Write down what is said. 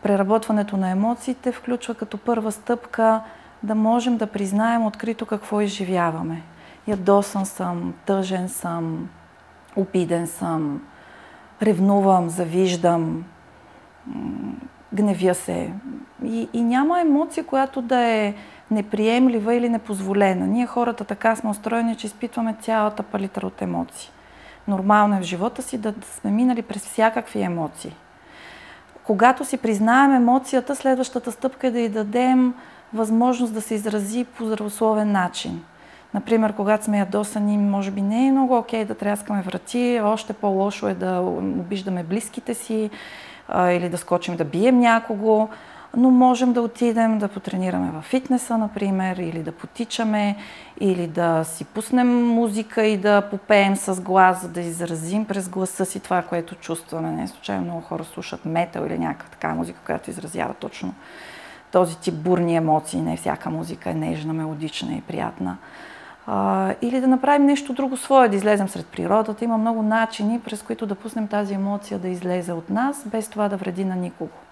Преработването на емоциите включва като първа стъпка да можем да признаем открито какво изживяваме. Ядосан съм, тъжен съм, обиден съм, ревнувам, завиждам, гневя се. И няма емоция, която да е неприемлива или непозволена. Ние хората така сме устроени, че изпитваме цялата палитра от емоции. Нормално е в живота си да сме минали през всякакви емоции. Когато си признаем емоцията, следващата стъпка е да й дадем възможност да се изрази по здравословен начин. Например, когато сме ядосани, може би не е много окей да тряскаме врати, още по-лошо е да обиждаме близките си или да скочим да бием някого, но можем да отидем да потренираме във фитнеса, например, или да потичаме, или да си пуснем музика и да попеем с глас, за да изразим през гласа си това, което чувстваме. Не случайно много хора слушат метал или някаква такава музика, която изразява точно този тип бурни емоции. Не всяка музика е нежна, мелодична и приятна. Или да направим нещо друго свое, да излезем сред природата. Има много начини, през които да пуснем тази емоция да излезе от нас, без това да вреди на никого.